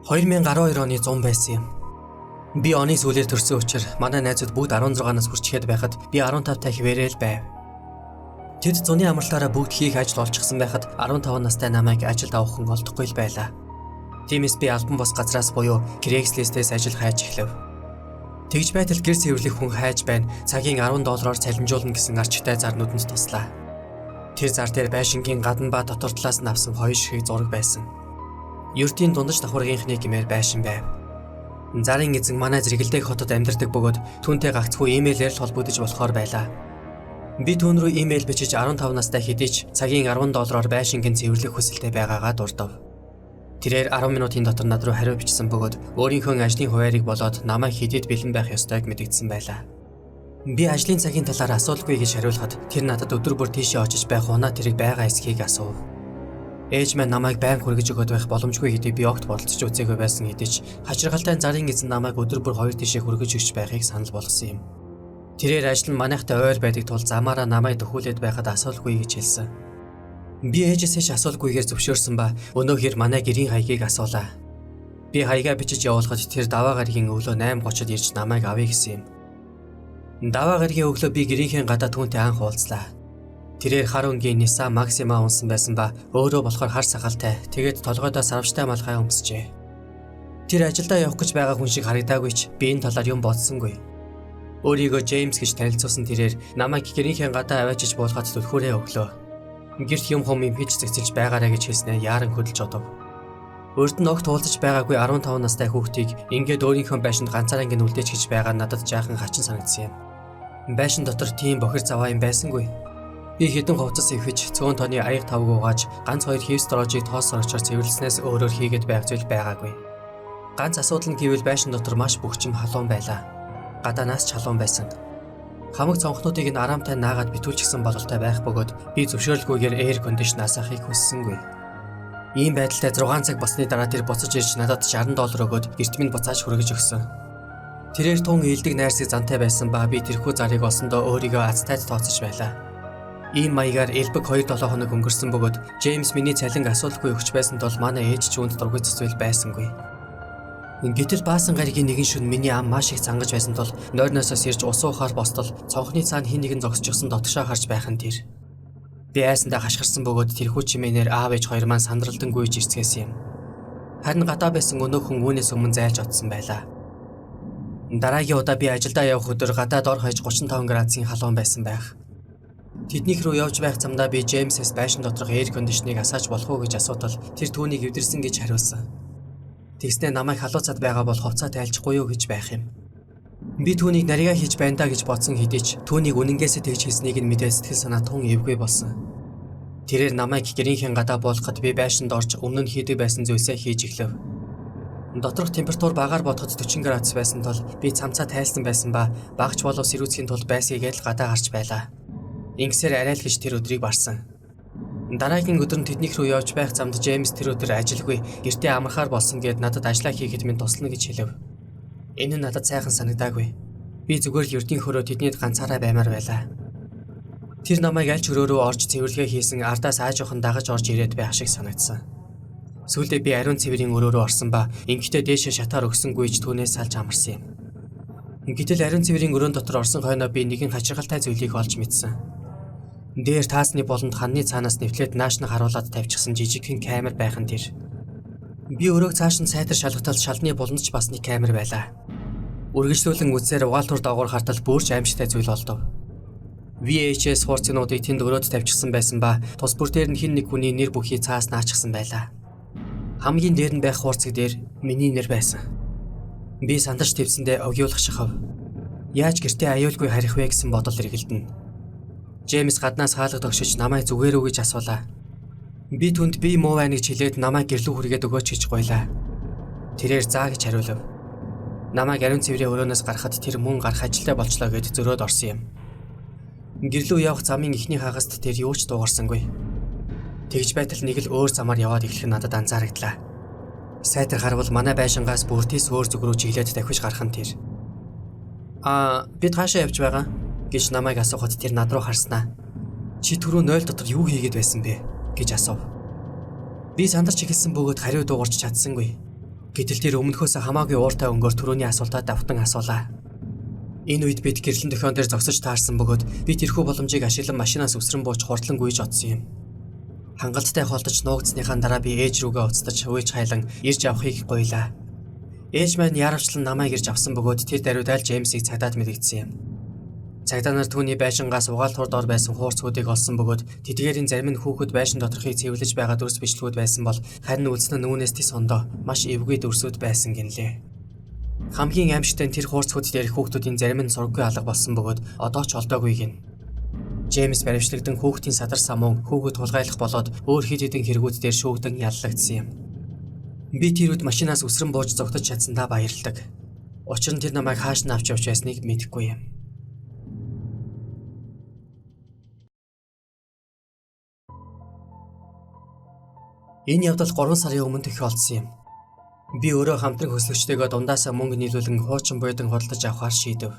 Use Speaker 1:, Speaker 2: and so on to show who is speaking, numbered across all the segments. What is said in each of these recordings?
Speaker 1: 2012 оны 100 байсан юм. Би оны сүүлээр төрсөн учраас манай найзууд бүгд 16-наас хүрчихэд байхад би 15 та хിവэрэл байв. Тэд зуны амралтаараа бүгд хийх ажил олчихсан байхад 15 настай намайг ажилд авахын олдохгүй л байлаа. Тиймээс би албан бос газраас буюу Craigslist-ээс ажил хайж эхлэв. Тэгж байтал гэр цэвэрлэх хүн хайж байна, цагийн $10-оор цалинжуулна гэсэн арчигтай зар нүдэнд туслаа. Тэр зар дээр байшингийн гадна ба дотор талаас нь авсан хоёр ширхэг зураг байсан. Ердийн дундаж давхаргийнхны гэмээр байшин байв. Зарын эзэн манай зэрэгэлдэх хотод амьдардаг бөгөөд түүнтэй гагцхүү имэйлээр л холбогдож болохоор байлаа. Би түүн рүү имэйл бичиж 15 настай хэдий ч цагийн $10-оор байшингийн цэвэрлэх хүсэлтэй байгаагаа дурдав. Тэрээр 10 минутын дотор над руу хариу бичсэн бөгөөд өөрийнхөө ажлын хуваарийг болоод намайг хэдэд бэлэн байх ёстойг мэдэгдсэн байлаа. Би ажлын цагийн талаар асуулгүй гэж хариулахад тэр надад өдөр бүр тийшээ очиж байх унаа тэрэг байгаа эсхийг асуув. Ээж маань намайг байнга хүргэж өгöd байх боломжгүй хэдий би огт болцож үзээгүй байсан хэдий ч хачиргалтай зарын эзэн намайг өдөр бүр хоёр тишээ хүргэж өгч байхыг санал болгосон юм. Тэрээр ажил нь манайхтай ойр байдаг тул замаараа намайг дөхүүлээд байхад асуулгүй гэж хэлсэн. Би ээжээсээ ч асуулгүйгээр зөвшөөрсөн ба өнөөхөр манай гэрийн хаягийг асуулаа. Би хаягаа бичиж явуулахад тэр даваа гарагийн өглөө 8:30-д ирж намайг авъя гэсэн юм. Даваа гарагийн өглөө би гэрийнхээ гадаа түүнтэй анх уулзлаа. Тэрээр хар өнгийн Nissan Maxima унсан байсан ба өөрөө болохоор хар сахалтай, тэгээд толгойдоо сарвчтай малгай өмсчээ. Тэр ажилдаа явах гэж байгаа хүн шиг харагдаагүй ч би энэ талаар юм бодсонгүй. Өөрийгөө James гэж танилцуулсан тэрээр намайг гэрийнхээ гадаа аваачиж буулгаад түлхүүрээ өглөө. Гэрт юм хум импич зэгцэлж байгаарэ гэж хэлснээр яаран хөдөлж одов. Урд нь огт уулзаж байгаагүй 15 настай хүүхдийг ингээд өөрийнхөө байшинд ганцаараа ингэ үлдээж хийж байгаа надад жаахан хачин санагдсан юм. Байшин дотор тийм бохир заваа юм байсангүй. Би хэдэн хувцас ивэж цөөн тооны аяг тавг угааж ганц хоёр хевстрожийг тоос орчоор цэвэрлснээс өөрөөр хийгээд байх зүйл байгаагүй. Ганц асуудал нь гэвэл байшин дотор маш бөхчим халуун байлаа. Гадаанаас ч халуун байсан. Хамаг цонхнуудыг нь араамтай наагаад битүүлчихсэн бололтой байх бөгөөд би зөвшөөрлгүйгээр эйр кондишн асаахыг хүссэнгүй. Ийм байдалтай 6 цаг болсны дараа тэр буцаж ирж надад $60 өгөөд гэрт минь буцааж хүргэж өгсөн. Тэрээр тун ийдэг найрсаг зантай байсан ба би тэрхүү зарыг олсондоо өөрийгөө азтайд тооцож байлаа. Ийм маягаар элбэг 2-7 хоног өнгөрсөн бөгөөд Джеймс миний цалин асуулгүй өгч байсан тул манай ээж ч үүнд дургүй цэцвэл байсангүй. Гэтэл баасан гаригийн нэгэн шөнө миний ам маш их цангаж байсан тул нойрноосоос ирж ус уухаар бостол цонхны цаана хин нэгэн зогсчихсон дотгошоо харж байхан тэр. Би айсандаа хашгирсан бөгөөд тэрхүү чимээнээр аав ээж хоёр маань сандралдан гүйж ирцгээсэн юм. Харин гадаа байсан өнөө хүн үүнээс өмнө зайлж одсон байлаа. Дараагийн удаа би ажилдаа явах өдөр гадаад ор хаяж 35 градусын халуун байсан байх. Тэднийх рүү явж байх замдаа би Джеймсээс байшин доторх эйр кондишныг асааж болох уу гэж асуутал тэр түүнийг эвдэрсэн гэж хариулсан. Тэгснээр намайг халууцаад байгаа бол хувцас тайлчихгүй юу гэж байх юм. Би түүнийг нарийгаа хийж байна даа гэж бодсон хэдий ч түүнийг үнэнгээсээ тэгж хэлснийг нь мэдээ сэтгэл санаа тун эвгүй болсон. Тэрээр намайг гэрийнхээ гадаа буулгахад би байшинд орж өмнө нь хийдэг байсан зүйлсээ хийж эхлэв. Доторх температур багаар бодоход 40 градус байсан тул би цамцаа тайлсан байсан ба багч болов сэрүүцхийн тулд байсгийгээд л гадаа гарч байлаа. Ингэсээр арай л гэж тэр өдрийг барсан. Дараагийн өдөр нь тэднийх рүү явж байх замд Джеймс тэр өдөр ажилгүй гэртээ амархаар болсон гээд надад ажиллаа хийхэд минь туслана гэж хэлв. Энэ нь надад сайхан санагдаагүй. Би зүгээр л ердийн хөрөө тэднийд ганцаараа баймаар байлаа. Тэр намайг аль ч өрөөрөө орж цэвэрлэгээ хийсэн ардаас аажуухан дагаж орж ирээд байх шиг санагдсан. Сүүлдээ би ариун цэврийн өрөөрөө орсон ба ингэхдээ дээшээ шатаар өгсөнгүй ч түүнээс салж амарсан юм. Гэтэл ариун цэврийн өрөөнд дотор орсон хойноо би нэгэн хачиргалтай зүйлийг олж мэдсэн. Дээр таасны болонд ханны цаанаас нэвтлээд наашнах харуулад тавьчихсан жижигхэн камер байхан тэр. Би өрөөг цааш нь сайтар шалгатал шалны буландч басны камер байлаа. Үргэлжлүүлэн үзсээр угаалтур доогуур хартал бүрч аимшигтай зүйл олдов. VHS хурцнуудыг тэнд өрөөд тавьчихсан байсан ба тус бүр дээр нь хин нэг хүний нэр бүхий цаас наачсан байлаа. Хамгийн дээр нь байх хурцэг дээр миний нэр байсан. Би сандарч твсэндээ өгиулах шахав. Яаж гэртээ аюулгүй харих вэ гэсэн бодол эргэлдэнэ. Джеймс гаднаас хаалга тогшиж намайг зүгээр үү гэж асуулаа. Би түнд би муу байна гэж хэлээд намайг гэрлүү хүргээд өгөөч гэж гуйлаа. Тэрээр заа гэж хариулв. Намайг ариун цэврийн өрөөнөөс гарахад тэр мөн гарах ажилтай болчлоо гэж зөрөөд орсон юм. Гэрлүү явах замын эхний хагаст тэр юу ч дуугарсангүй. Тэгж байтал нэг л өөр замаар яваад эхлэх нь надад анзаарагдлаа. Сайтар харвал манай байшингаас бүртээс өөр зүг рүү чиглээд давхиж гарах нь тэр. Бид хаашаа явж байгаа гэж намайг асуухад тэр над руу харснаа. Чи түрүү 0 дотор юу хийгээд байсан бэ гэж асуув. Би сандарч эхэлсэн бөгөөд хариу дуугарч чадсангүй. Гэтэл тэр өмнөхөөс хамаагүй ууртай өнгөөр түрүүний асуултаа давтан асуулаа. Энэ үед бид гэрлэн дөхөн дээр зогсож таарсан бөгөөд би тэрхүү боломжийг ашиглан машинаас үсрэн бууж хурдлан гүйж одсон юм. Хангалттай холдож нуугдсныхаа дараа би ээж рүүгээ уцтаж уйлж хайлан ирж авахыг гуйлаа. Ээж маань яарвчлан намайг ирж авсан бөгөөд тэр даруйдаал Джеймсийг цагдаад мэдэгдсэн юм. Цагдаа нар түүний байшингаас угаалтур дор байсан хуурцгуудыг олсон бөгөөд тэдгээрийн зарим нь хүүхэд байшин доторхыг цэвэрлэж байгаа дүрс бичлэгүүд байсан бол харин үлдсэн нь үүнээс тис хондоо маш эвгүй дүрсүүд байсан гинлээ. Хамгийн аимшигтай нь тэр хуурцгууд дээрх хүүхдүүдийн зарим нь сурггүй алга болсон бөгөөд одоо ч олдоогүй гин. Джеймс баривчлагдсан хүүхдийн садар самуун хүүхэд тулгайлах болоод өөр хэд хэдэн хэрэгүүд дээр шүүгдэн яллагдсан юм. Би тэр үед машинаас үсрэн бууж зогтож чадсандаа баярлалдаг. Учир нь тэр намайг хааш нь авч явж байсныг мэдэхгүй юм. Энэ явдал 3 сарын өмнө тохиолдсон юм. Би өөрөө хамтран хөслөгчтэйгээ дундаасаа мөнгө нийлүүлэн хуучин буйдан худалдаж авахар шийдэв.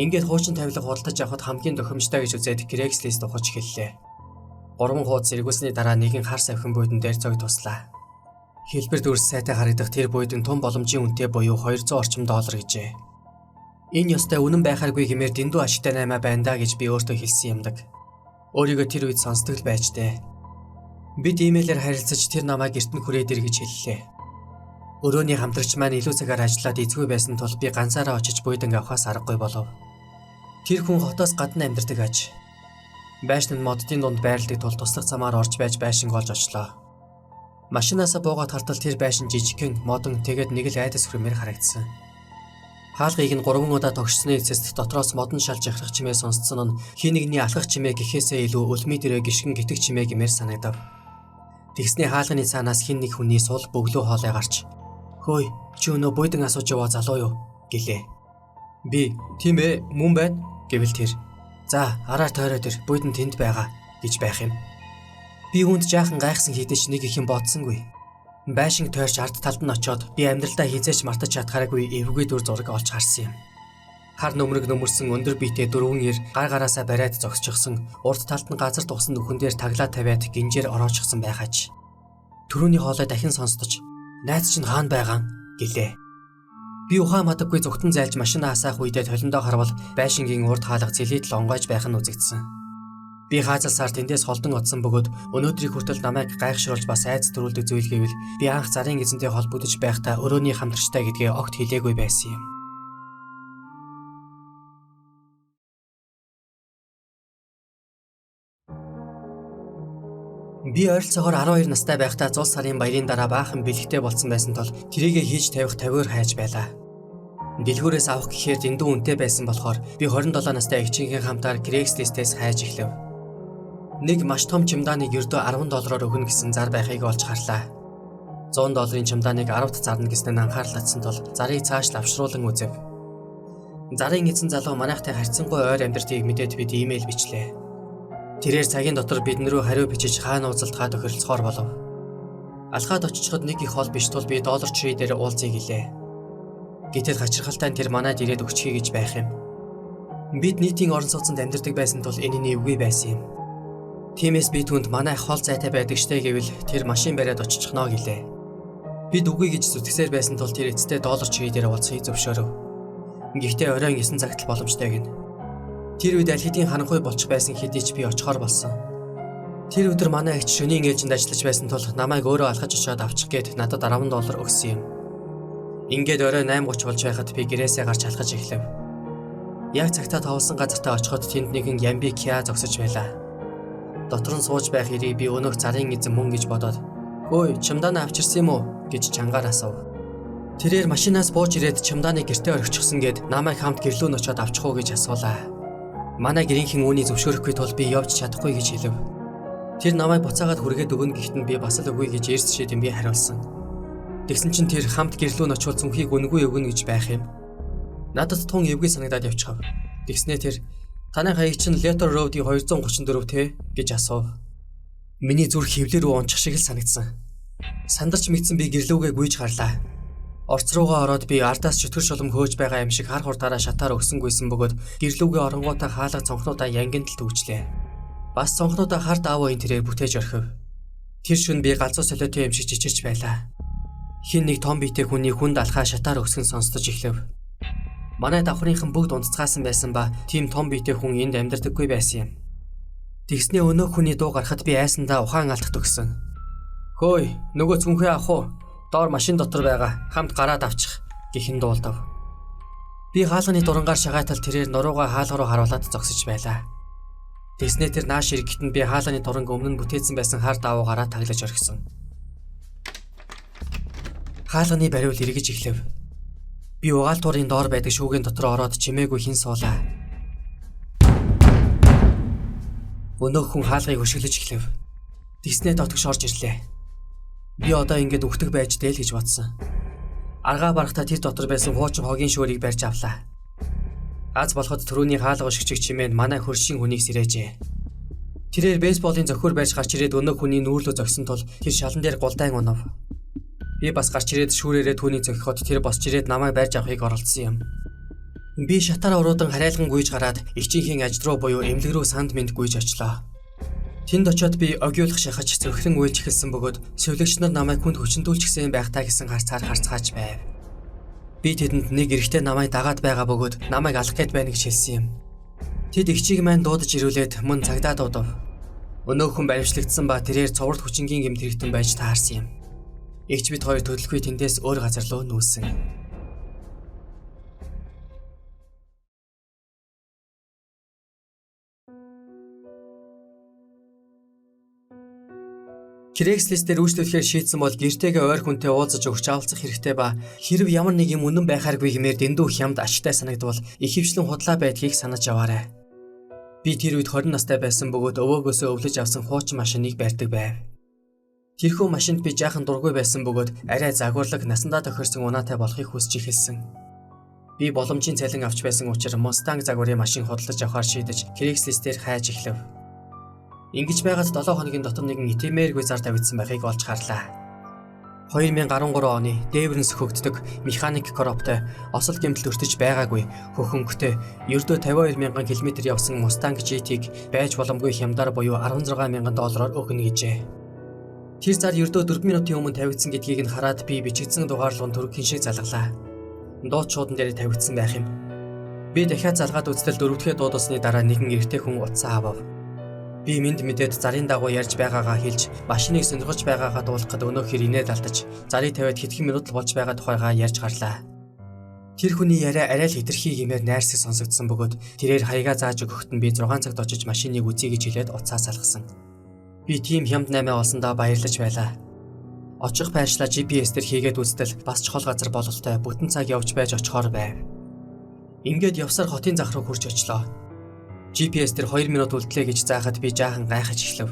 Speaker 1: Ингээд хуучин тавилга худалдаж авахд хамгийн тохиомжтой гэж үзээд Craigslist ухаж эхэллээ. 3 хуудас эргүүлсний дараа нэгэн хар савхин буйдан дээр цог туслаа. Хэлбэр дүрс сайтай харагдах тэр буйдан том боломжийн үнэтэй буюу $200 орчим гэжээ. Энэ ёстой үнэн байхааргүй гэмээр дэндүү ашигтай наймаа байна да гэж би өөртөө хэлсэн юмдаг. Өөрийгөө тэр үед сонсдог л байжтэй. Бид имэйлээр харилцаж тэр намайг эрт нь хүрээд ир гэж хэллээ. Өрөөний хамтрагч маань илүү цагаар ажиллаад эзгүй байсан тул би ганцаараа очиж буйдан авахаас аргагүй болов. Тэр хүн хотоос гадна амьдардаг аж. Байшин нь моддын дунд байрладаг тул туслах замаар орж байж байшинг олж очлоо. Машинаасаа буугаад хартал тэр байшин жижигхэн модон тэгээд нэг л айдас хөрмээр харагдсан. Хаалгыг нь 3 удаа тогшсны эцэст дотроос модон шалж яхах чимээ сонсцсон нь хин нэгний алхах чимээ гэхээсээ илүү өлмий дээрээ гიშгэн гитэг чимээ гэмээр санагдав. Тэгсний хаалганы цаанаас хин нэг хүний сул бөглөө хоолой гарч "Хөөе, чи өнөө буйдан асууж яваа залуу юу?" гэлээ. Би "Тийм ээ, мөн байна" гэвэл тэр "За, араар тойроод ир, буйдан тэнд байгаа" гэж байх юм. Би үүнд жаахан гайхсан хийдэж нэг их юм бодсонгүй. Байшинг тойрч ард талд нь очиод би амьдралдаа хизээч мартаж чадхааргүй эвгүй дүр зураг олж харсан юм. Хар нөмрөг нөмөрсөн өндөр биетэй 4 ир гар гараасаа бариад зогсчихсон, урд талд нь газар тухсан нүхэн дээр таглаа тавиад гинжээр ороочихсон байхаач. Төрөний хоолой дахин сонсдож "Найз чинь хаана байгаа?" гэлээ. Би ухаан мадаггүй зүгтэн зайлж машинаа асаах үедээ толиндоо харвал байшингийн урд хаалга цэлийдл онгойж байх нь үзэгдсэн. Би хаазалсаар тэндээс холдон одсон бөгөөд өнөөдрийг хүртэл намайг гайхшруулж бас айц төрүүлдэг зүйл гэвэл би анх зарын эзэнтэй холбогдож байхдаа өрөөний хамтрагчтай гэдгээ огт хэлээгүй байсан юм. Би ойролцоогоор 12 настай байхдаа зул сарын баярын дараа баахан бэлэгтэй болсон байсан тул тэрийгэ хийж тавих тавиур хайж байлаа. Дэлгүүрээс авах гэхээр дэндүү үнэтэй байсан болохоор би 27 настай эгчийнхээ хамтаар Craigslist-ээс хайж эхлэв. Нэг маш том чемоданыг ердөө $10 өгнө гэсэн зар байхыг олж харлаа. $100 чемоданыг 10-т зарна гэснээр анхаарал татсан тул зарыг цааш лавшруулан үзэв. Зарын эзэн залуу манайхтай харьцангуй ойр амьдартыг мэдээд бид имэйл бичлээ. Тэрээр цагийн дотор биднэрүү хариу бичиж хаана уулзалтгаа тохиролцохоор болов. Алхаад очиход нэг их хол биш тул би доллар tree дээр уулзъя гэлээ. Гэтэл хачирхалтай тэр манайд ирээд өгчихье гэж байх юм. Бид нийтийн орон сууцнд амьдардаг байсан тул энэ нь эвгүй байсан юм. Тиймээс би түүнд манай хол зайтай байдаг штэ гэвэл тэр машин бариад очихно гэлээ. Бид үгүй гэж зүтгэсээр байсан тул тэр эцэстээ доллар tree дээр уулзахыг зөвшөөрөв. Гэхдээ оройн 9 цагт л боломжтой гин. Тэр үед аль хэдийн харанхуй болчих байсан хэдий ч би очихоор болсон. Тэр өдөр манай эгч шөнийн ээлжинд ажиллаж байсан тул намайг өөрөө алхаж очиод авчих гээд надад $10 өгсөн юм. Ингээд орой 8:30 болж байхад би гэрээсээ гарч алхаж эхлэв. Яг цагтаа товлсон газартаа очиход тэнд нэгэн Ямби Kia зогсож байлаа. Дотор нь сууж байх хэрийг би өнөөх зарын эзэн мөн гэж бодоод "Хөөе, чемоданаа авчирсан юм уу?" гэж чангаар асуув. Тэрээр машинаас бууж ирээд чемоданыг гэртээ орхичихсан гээд намайг хамт гэрлүүн очиод авчих уу гэж асуулаа. Манай гэрийнхэн үүнийг зөвшөөрөхгүй тул би явж чадахгүй гэж хэлв. Тэр намайг буцаагаад хүргээд өгнө гэхэд би бас л үгүй гэж эрс шийдэм би хариулсан. Тэгсэн чинь тэр хамт гэрлүүн очивол зүнхийг үнгүй өгнө гэж байх юм. Надад тун эвгүй санагдаад явчихав. Тэгснээ тэр "Таны хаяг чинь Letter Road-ийн 234 те?" гэж асуув. Миний зүрх хөвлөр рүү унчих шиг л санагдсан. Сандарч мэдсэн би гэрлүүгээ гүйж гарлаа. Орц руугаа ороод би ардаас чөтгөр шулам хөөж байгаа юм шиг хар хурдаараа шатаар өгсөнгүйсэн бөгөөд гэрлүүгээ оронгуудаа хаалга цонхнуудаа янгинд л төвчлээ. Бас цонхнуудаа хар даавуу энэ тэрээр бүтээж орхив. Тэр шөнө би галзуу солиотой юм шиг жижигч байлаа. Хин нэг том биетэй хүний хүнд алхаа шатаар өсгөн сонсдож эхлэв. Манай давхрынхан бүгд унтцгаасан байсан ба тийм том биетэй хүн энд амьдардаггүй байсан юм. Тэгснээ өнөө хүний дуу гарахад би айсандаа ухаан алдах төгсөн. "Хөөй, нөгөө цүнхээ авах уу? Доор машин дотор байгаа. Хамт гараад авчих" гэхэн дуулдав. Би хаалганы дурангаар шагаатал тэрээр нуруугаа хаалга руу харуулад зогсож байлаа. Тэгснээ тэр нааш иргэхэд нь би хаалганы дуранг өмнө нь бүтээсэн байсан хар давуугаараа таглаж орхисон. Хаалганы бариул эргэж эхлэв. Би угаалтуурын доор байдаг шүүгэн дотор ороод чимээгүй хин суулаа. Өнөөх хүн хаалгыг өшиглэж эхлэв. Тэгснээ дотгош орж ирлээ. Би одоо ингэж үхтэг байж дээл гэж бодсон. Аргаа барахтаа тэр дотор байсан хуучин хогийн шөөрийг барьж авлаа. Аз болоход түрүүний хаалга өшигчиг чимээнд манай хөршийн хүнийг сэрээжээ. Тэрээр бейсболын зохиор барьж гарч ирээд өнөө хүний нүүрлөө зогсон тул тэр шалан дээр голдайн унав. Би бас гарч ирээд шүүрээрээ түүнийг зохиход тэр босч ирээд намайг барьж авахыг оролдсон юм. Би шатаараа уруудан харайлган гүйж гараад эгчийнхээ ажил руу буюу эмнэлэг рүү санд мэд гүйж очлоо. Тэнд очиод би огиулах шахаж зөрхлөн уйлж эхэлсэн бөгөөд сувлагч нар намайг хүнд хүчндүүлчихсэн байхтаа гэсэн харцаар харцгаач байв. Би тэдэнд нэг эрэхтэй намайг дагаад байгаа бөгөөд намайг алах гээд байна гэж хэлсэн юм. Тэд эгчийг маань дуудаж ирүүлээд мөн цагдаа дуудав. Өнөөхөн баримтлагдсан ба тэрээр цоврол хүчингийн гэмт хэрэгтэн байж таарсан юм. Эгч бид хоёр төлөлгүй тэндээс өөр газар руу нүүсэн. Craigslist-ээр үйлчлүүлэхээр шийдсэн бол гэртээгээ ойр хүнтэй уулзаж өгч авалцах хэрэгтэй ба хэрв ямар нэг юм үнэн байхааргүй гэмээр дэндүү хямд ашигтай санагдвал их хвшлэн худлаа байдгийг санаж яваарай. Би тэр үед 20 настай байсан бөгөөд өвөөгөөсөө өвлөж авсан хуучин машиныг барьдаг байв. Тэрхүү машинд би жаахан дургүй байсан бөгөөд арай загварлаг насандаа тохирсон унаатай болохыг хүсэж эхэлсэн. Би боломжийн цалин авч байсан учраас Mustang загварын машин худалдаж авахар шийдэж Craigslist-ээр хайж эхлэв. Ингэж байгаад 7 хоногийн дотор нэгэн итэмээргүй зар тавьдсан байхыг олж харлаа. 2013 оны дээврэнс хөгддөг механик короптой осол гэмтэл өртөж байгаагүй хөхөнгөтэй ердөө 52,000 км явсан Mustang GT-г байж боломгүй хямдаар буюу $16,000 өгнө гэжээ. Тэр зар ердөө 4 минутын өмнө тавигдсан гэдгийг нь хараад би бичигдсэн дугаарлуун төрөхийн шиг залгалаа. Дууд шуудан дээр тавигдсан байх юм. Би дахиад залгаад үзтэл дөрөвдүгээр дуудсны дараа нэгэн эрэгтэй хүн утсаа авав. Би мэд мэдээд зарын дагуу ярьж байгаагаа хэлж машиныг сонирхож байгаагаа дуулахад өнөөхөр инээд алдаж зарыг тавиад хэдхэн минут л болж байгаа тухайгаа ярьж гарлаа. Тэр хүний яриа арай л хэтэрхий гэмээр найрсаг сонсогдсон бөгөөд тэрээр хаягаа зааж өгөхөд нь би 6 цагт очиж машиныг үзье гэж хэлээд утсаа салгасан. Би тийм хямд наймаа олсондоо баярлаж байлаа. Очих байршлаа GPS дээр хийгээд үзтэл бас чухал газар бололтой бүтэн цаг явж байж очихоор байв. Ингээд явсаар хотын зах руу хурж очлоо. GPS дээр 2 минут үлдлээ гэж заахад би жаахан гайхаж эхлэв.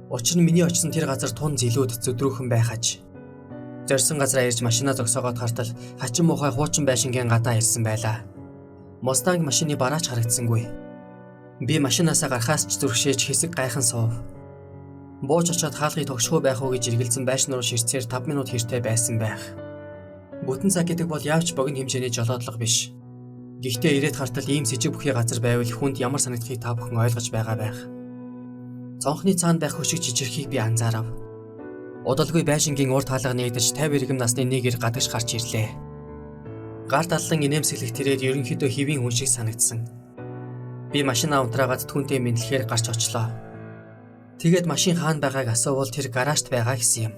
Speaker 1: Учир нь миний очсон тэр газар тун зилүүд зөдрүүхэн байхаж. Зорьсон газараа ирж машинаа зогсоогоод хартал хачин муухай хуучин байшингийн гадаа ирсэн байлаа. Mustang машины бараач харагдсангүй. Би машинаасаа гарахаас ч зүрхшээж хэсэг гайхан суув. Бууж очиод хаалгыг тогшгүй байх уу гэж эргэлзэн байшин руу ширцээр 5 минут хэртэй байсан байх. Бүтэн цаг гэдэг бол яавч богино хэмжээний жолоодлого биш. Гэхдээ ирээд хартал ийм сэжиг бүхий газар байвал хүнд ямар санагдахыг та бүхэн ойлгож байгаа байх. Цонхны цаанд байх хөшиг жижигхийг би анзаарав. Удалгүй байшингийн урд хаалга нэгдэж 50 иргэм насны нэг ир гадагш гарч ирлээ. Гар даллан инээмсэглэх тэрээр ерөнхийдөө хэвийн хүн шиг санагдсан. Би машинаа унтраагаад түүнтэй мэдлэхээр гарч очлоо. Тэгээд машин хаана байгааг асуувал тэр гаражт байгаа гэсэн юм.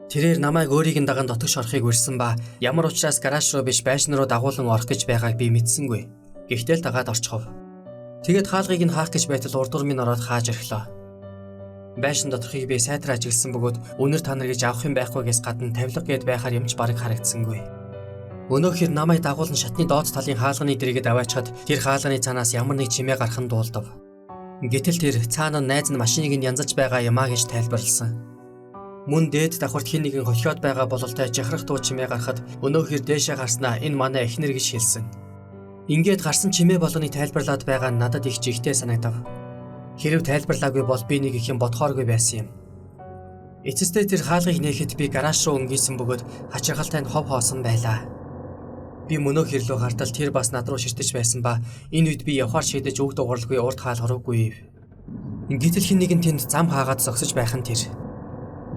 Speaker 1: Тэрээр намайг өөрийг нь даган дотогш орохыг урьсан ба ямар учраас гараж руу биш байшин руу дагуулan орох гэж байгааг би мэдсэнгүй. Гэхдээ л дагаад орчихов. Тэгээд хаалгыг нь хаах гэж байтал урдуур минь ороод хааж ирлээ. Байшин доторхыг би сайтар ажигласан бөгөөд үнэр танар гэж авах юм байхгүйгээс гадна тавилга гээд байхаар юмч бараг харагдсангүй. Өнөөхөр намайг дагуулan шатны доод талын хаалганы дэргэд аваачаад тэр хаалганы цаанаас ямар нэг чимээ гарах нь дуулдав. Гэтэл тэр цаана найз нь машиныг нь янзаж байгаа юмаа гэж тайлбарласан. Мөн дээд давхарт хин нэгэн холхиод байгаа бололтой жахрах дуу чимээ гарахад өнөөхөр дээшээ гарснаа энэ манай эхнэр гэж хэлсэн. Ингээд гарсан чимээ болгоныг тайлбарлаад байгаа нь надад их жигтэй санагдав. Хэрв тайлбарлаагүй бол би нэг их юм бодохооргүй байсан юм. Эцэстээ тэр хаалгыг нээхэд би гараж руу өнгийсэн бөгөөд хачиргалтай нь хов хоосон байлаа. Би мөнөөхөр лөө хартал тэр бас над руу ширтэж байсан ба энэ үед би явхаар шийдэж үг дууралгүй урд хаалга руу гүйв. Гэтэл хин нэгэн тэнд зам хаагаад зогсож байх нь тэр.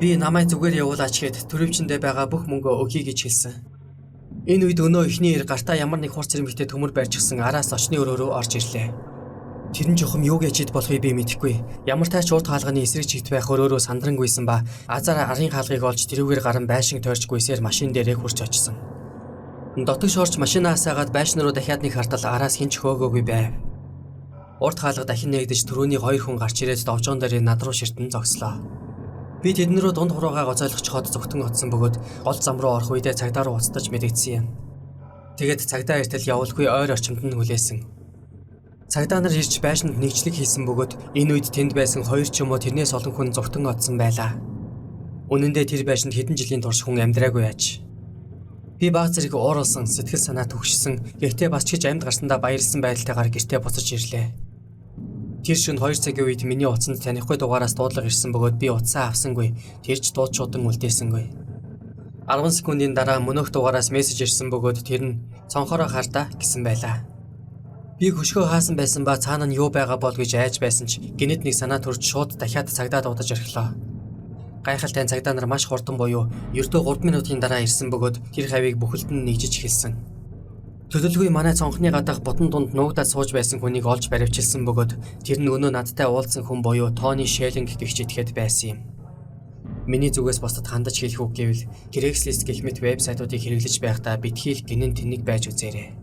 Speaker 1: Би намайг зүгээр явуулаач гэд төрөвчөндөө байгаа бүх мөнгөө өгье гэж хэлсэн. Энэ үед өнөө ихний ир гартаа ямар нэг хурц ирмэгтэй төмөр барьчихсан араас очны өрөөрөө орж ирлээ. Тэр нь жохом юу гэж хэд болохыг би мэдэхгүй. Ямар тач урд хаалганы эсрэг чигт байх өрөөрөө сандрангүйсэн ба азар арын хаалгыг олж тэрүүгээр гарan байшин тойрч гүйсээр машин дээрээ хурч очсон. Дотогш орч машинаас агаад байшин руу дахиад нэг хартал араас хинч хөөгөөгүй байв. Урд хаалга дахин нэгдэж түрүүний хоёр хүн гарч ирээд довжоон дээр над руу ширтэн зогслоо. Би тэдэн рүү дунд хуруугаа гоцойлгоч хот зүгтэн отсон бөгөөд гол зам руу орох үедээ цагдаа руу уцтаж мэдэгдсэн юм. Тэгээд цагдаа эртэл явуулгүй ойр орчимд нь хүлээсэн. Цагдаа нар ирж байшинд нэгжлэг хийсэн бөгөөд энэ үед тэнд байсан хоёр ч юм уу тэрнээс олон хүн зүгтэн отсон байлаа. Үнэн дээр тэр байшинд хэдэн жилийн турш хүн амьдраагүй яаж. Би баг зэрэг ууралсан, сэтгэл санаа түгшсэн, гэхдээ бас ч гэж амьд гарсандаа баярлсан байдалтайгаар гэртээ буцаж ирлээ. Тэр шөнө 2 цагийн үед миний утсанд танихгүй дугаараас дуудлага ирсэн бөгөөд би утсаа авсангүй. Тэр ч дуудчуудан үлдээсэнгүй. 10 секундын дараа мөнөөх дугаараас мессеж ирсэн бөгөөд тэр нь цонхороо хардаа гэсэн байлаа. Би хөшгөө хаасан байсан ба цаана нь юу байгаа бол гэж айж байсан ч гинэт нэг санаа төрж шууд дахиад цагдаа дуудаж ирэхлээ. Гайхалтай цагдаа нар маш хурдан буюу ердөө 3 минутын дараа ирсэн бөгөөд тэр хавийг бүхэлд нь нэгжиж эхэлсэн. Төлөвлөгөө манай цонхны гадах бутан дунд нуугдаад сууж байсан хүнийг олж баривчилсан бөгөөд тэр нь өнөө надтай уулзсан хүн буюу Тони Шеллинг гэгч итгэхэд байсан юм. Миний зүгээс бусдад хандаж хэлэх үг гэвэл Craigslist гэх мэт вебсайтуудыг хэрэглэж байхдаа битгий л гинэн тэнэг байж үзээрэй.